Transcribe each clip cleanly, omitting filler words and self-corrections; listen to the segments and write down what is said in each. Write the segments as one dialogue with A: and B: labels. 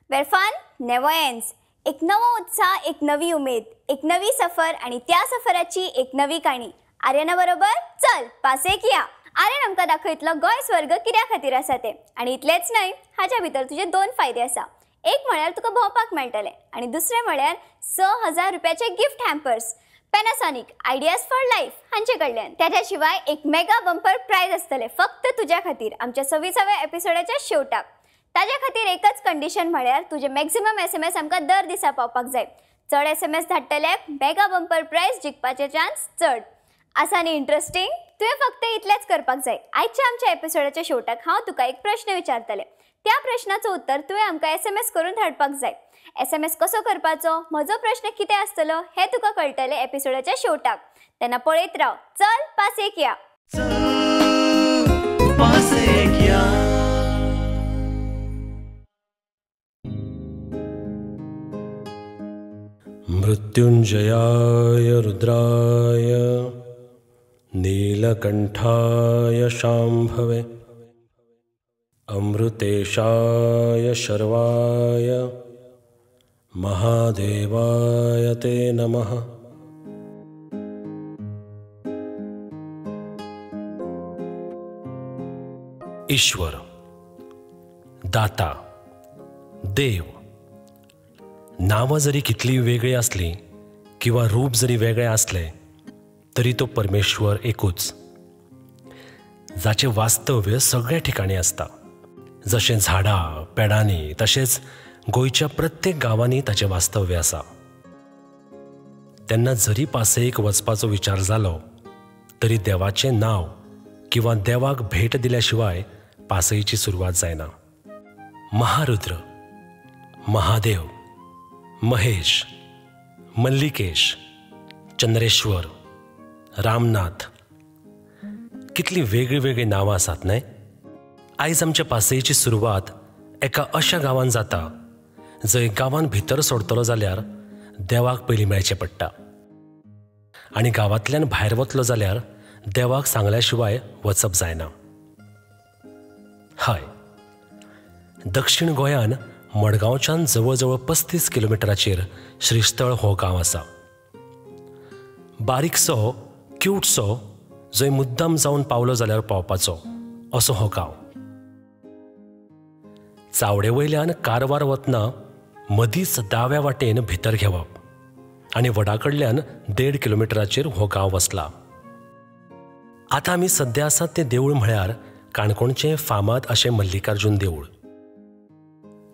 A: Where fun never ends. एक नवो उत्साह, एक नवी उमेद, एक नवी सफर आणि त्या सफराची एक नवी काणी. आर्यना बरोबर चल पासेक या. आर्यन आमकां दाखयतलो गोंय स्वर्ग कित्या खातीर आसा ते. आणि इतलेच न्हय, हाच्या भितर तुजे दोन फायदे आसा. एक म्हळ्यार तुका भोंवपाक मेळटले आणि दुसरे म्हळ्यार 6,000 रुपयाचे gift hampers Panasonic ideas for life हांचे कडल्यान. त्याच्या शिवाय एक मेगा बंपर प्राइज आसतले फक्त तुझ्या खातीर आमच्या 26व्या एपिसोडाच्या शेवटाक. ताज्या खातीर एकच कंडिशन म्हळ्यार तुझे मॅक्सिमम SMS आमकां दर दिसा पावपाक जाय. चड SMS धाडटल्याक मेगा बंपर प्राइज जिखपाचे चान्स चड आसा. न्ही इंटरेस्टिंग? तुवें फक्त इतलेंच करपाक जाय. आयच्या आमच्या एपिसोडाच्या शेवटाक हांव तुका एक प्रश्न विचारतले. त्या प्रश्नाचं उत्तर तुवें आमकां SMS करून धाडपाक जाय. SMS कसो करपाचो, म्हजो प्रश्न कितें आसतलो हें तुका कळटलें एपिसोडाच्या शेवटाक. तेन्ना पळयत राव. चल पासेक या.
B: मृत्युंजयाय रुद्राय नीलकंठाय शांभवे अमृतेशाय शर्वाय महादेवाय ते नमः. ईश्वर, दाता, देव नावं जरी कितली वेगळी असली किंवा रूप जरी वेगळे असले तरी तो परमेश्वर एकूच, जाचे वास्तव्य सगळ्या ठिकाणी असता. जशें झाडां पेडांनी तशेंच गोंयच्या प्रत्येक गांवांनी ताचें वास्तव्य आसा. तेन्ना जरी पासयेक वचपाचो विचार जालो तरी देवाचें नांव किंवा देवाक भेट दिल्या शिवाय पासयेची सुरवात जायना. महारुद्र, महादेव, महेश, मल्लिकेश, चंद्रेश्वर, रामनाथ, कितली वेगळी वेगळी नांवां आसात न्हय. आयज आमच्या पासयेची सुरवात एका अशा गांवांत जाता जंय गांवांत भितर सोडतलो जाल्यार देवाक पयलीं मेळचें पडटा आनी गांवांतल्यान भायर वतलो जाल्यार देवाक सांगल्या शिवाय वचप जायना. हय, दक्षिण गोंयान मडगांवच्यान जवळ जवळ 35 किलोमिटराचेर श्रीस्थळ हो गांव आसा. बारीकसो क्यूटसो जंय मुद्दाम जावन पावलो जाल्यार पावपाचो असो हो गांव. चावडे वयल्यान कारवार वतना मदींच दाव्या वाटेन भितर घेवप आनी वडा कडल्यान 1.5 किलोमिटराचेर हो गांव वसला. आतां आमी सद्या आसात तें देवूळ म्हळ्यार काणकोणचें फामाद अशें मल्लिकार्जून देवूळ.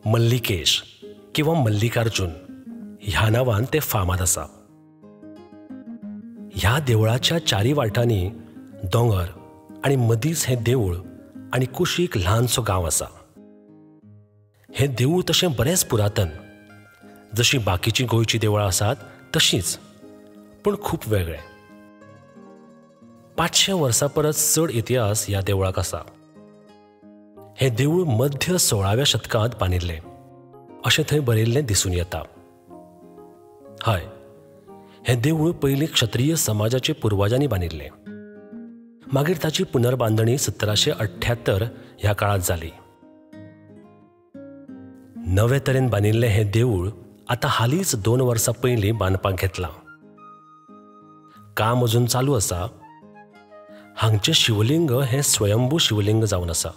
B: मल्लिकेश किंवा मल्लिकार्जून ह्या नांवान तें फामाद आसा. ह्या देवळाच्या चारी वाटांनी दोंगर आनी मदींच हें देवूळ आनी कुशीक ल्हानसो गांव आसा. हें देवूळ तशें बरेंच पुरातन, जशीं बाकीचीं गोंयचीं देवळां आसात तशींच, पूण खूब वेगळें. 500 वर्सां परस चड इतिहास ह्या देवळाक आसा. हें देवूळ मध्य 16व्या शतकांत बांदिल्लें अशें थंय बरयल्लें दिसून येता. हय, हें देवूळ पयलीं क्षत्रीय समाजाच्या पुर्वजांनी बांदिल्लें. मागीर ताची पुनर्बांदणी 1778 ह्या काळात जाली. नवे तरेन बांदिल्लें हें देवूळ आतां हालींच 2 वर्सां पयलीं बांदपाक घेतलां. काम अजून चालू आसा. हांगचें शिवलिंग हें स्वयंभू शिवलिंग जावन आसा.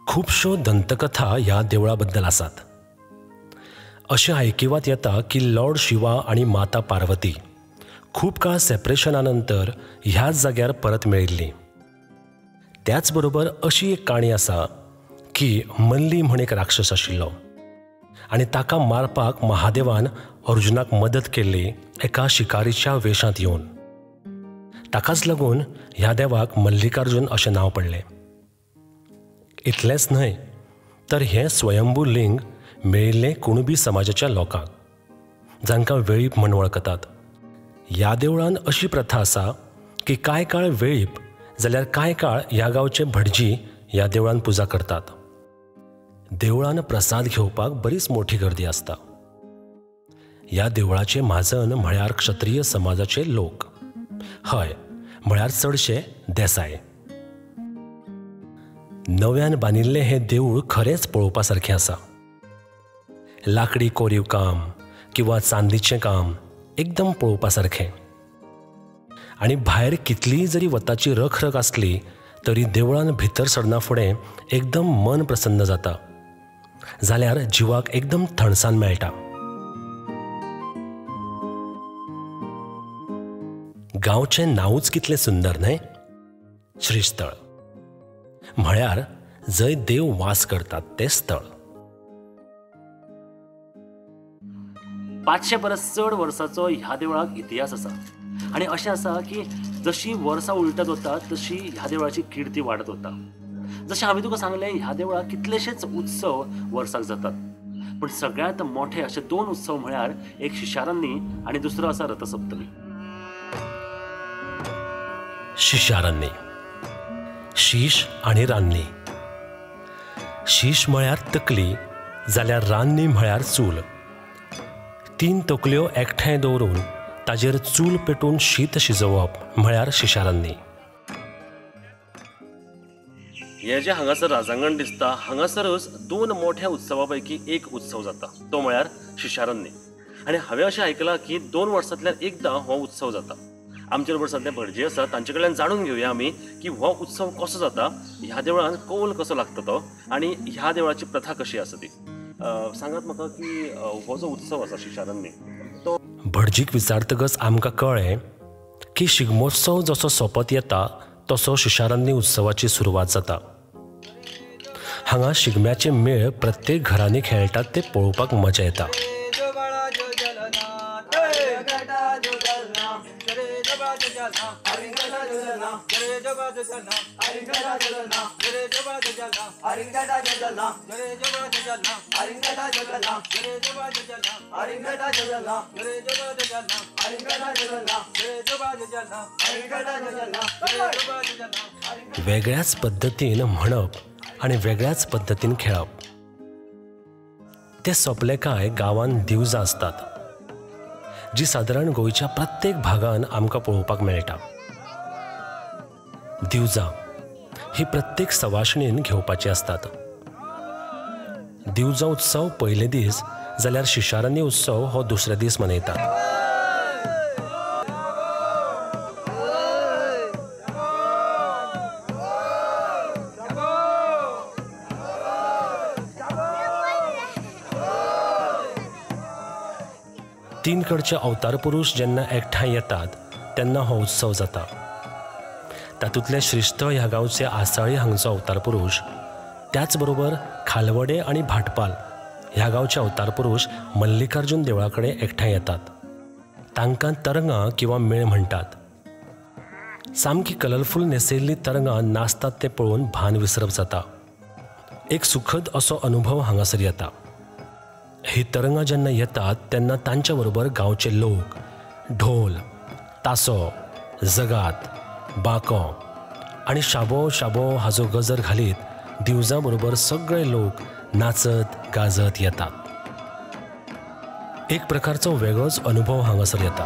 B: खुबश्यो दंतकथा ह्या देवळा बद्दल आसात. अशें आयकिवात येता की लॉर्ड शिवा आनी माता पार्वती खूब काळ सेपरेशना नंतर ह्याच जाग्यार परत मेळिल्लीं. त्याच बरोबर अशी एक काणी आसा की मल्ली म्हूण एक राक्षस आशिल्लो आनी ताका मारपाक महादेवान अर्जुनाक मदत केल्ली एका शिकारीच्या वेशांत येवन. ताकाच लागून ह्या देवाक मल्लिकार्जून अशें नांव पडलें. इतलेंच न्हय तर हें स्वयंभू लिंग मेळिल्लें कुणबी समाजाच्या लोकांक, जांकां वेळीप म्हूण वळखतात. ह्या देवळान अशी प्रथा आसा की कांय काळ वेळीप जाल्यार कांय काळ ह्या गांवचे भटजी ह्या देवळान पुजा करतात. देवळान प्रसाद घेवपाक बरीच मोठी गर्दी आसता. ह्या देवळाचें म्हाजन म्हळ्यार क्षत्रीय समाजाचे लोक. हय, म्हळ्यार चडशे देसाय. नव्यान बांदिल्लें हें देवूळ खरेंच पळोवपा सारकें आसा. लाकडी कोरीव काम किंवा चांदीचें काम एकदम पळोवपा सारखें. आनी भायर कितलीय जरी वताची रखरख आसली तरी देवळान भितर सरना फुडें एकदम मन प्रसन्न जाता. जाल्यार जिवाक एकदम थंडसाण मेळटा. गांवचें नांवूच कितलें सुंदर न्हय. श्रीस्थळ म्हळ्यार जंय देव वास करतात तें स्थळ.
C: 500 परस चड वर्साचो ह्या देवळाक इतिहास आसा. आनी अशें आसा की जशी वर्सां उलटत वतात तशी ह्या देवळाची किर्ती वाडत वता. जशें हांवें तुका सांगलें, ह्या देवळाक कितलेशेच उत्सव वर्साक जातात. पूण सगळ्यांत मोठे अशे 2 उत्सव म्हळ्यार एक शिशारान्नी आनी दुसरो आसा रथसप्तमी.
B: शिशारान्नी, शीश आनी रान्नी. शीश म्हळ्यार तकली जाल्यार रान्नी म्हळ्यार चूल. 3 तकल्यो एकठांय दवरून ताजेर चूल पेटून शीत शिजोवप म्हळ्यार शिशारान्नी.
C: हें जें हांगासर राजांगण दिसता, हांगासरच 2 मोठ्या उत्सवां पैकी एक उत्सव जाता, तो म्हळ्यार शिशारान्नी. आनी हांवें अशें आयकलां की 2 वर्सांतल्यान एकदां हो उत्सव जाता. आमचे बरोबर सद्या भटजी आसा, तांचे कडल्यान जाणून घेवया आमी की हो उत्सव कसो जाता, ह्या देवळान कौल कसो लागता तो, आनी ह्या देवळाची प्रथा कशी आसा ती. सांगात म्हाका की हो जो उत्सव आसा शिशारान्नी तो.
B: भटजीक विचारतकच आमकां कळ्ळें की शिगमोत्सव जसो सोंपत येता तसो शिशारान्नी उत्सवाची सुरवात जाता. हांगा शिगम्याचे मेळ प्रत्येक घरांनी खेळटात ते पळोवपाक मजा येता. वेगळ्याच पद्धतीन म्हणप आनी वेगळ्याच पद्धतीन खेळप. ते सोंपले काय गांवांत दिवजां आसतात, जी सादारण गोंयच्या प्रत्येक भागान आमकां पळोवपाक मेळटा. दिवजां ही प्रत्येक सवाशिणीन घेवपाची असतात. दिवजां उत्सव पयले दीस जाल्यार शिशारान्नी उत्सव हो दुसरे दीस मनयतात. तीन कडचे अवतार पुरुष जेन्ना एकठांय येतात तेन्ना हो उत्सव जाता. तातूंतले श्रीस्थळ ह्या गांवचे आसाळी हांगचो अवतार पुरुष, त्याच बरोबर खालवडे आनी भाटपाल ह्या गांवचे अवतार पुरुष मल्लिकार्जुन देवळा कडेन एकठांय येतात. तांकां तरंगां किंवा मेळ म्हणटात. सामकी कलरफूल न्हेसयल्लीं तरंगां नाचतात तें पळोवन भान विसरप जाता. एक सुखद असो अनुभव हांगासर येता. ही तरंगां जेन्ना येतात तेन्ना तांच्या बरोबर गांवचे लोक ढोल, तासो, जगात, बाको आनी शाबो शाबो हाजो गजर घालीत दिवजां बरोबर सगळे लोक नाचत गाजत येतात. एक प्रकारचो वेगळोच अनुभव हांगासर येता.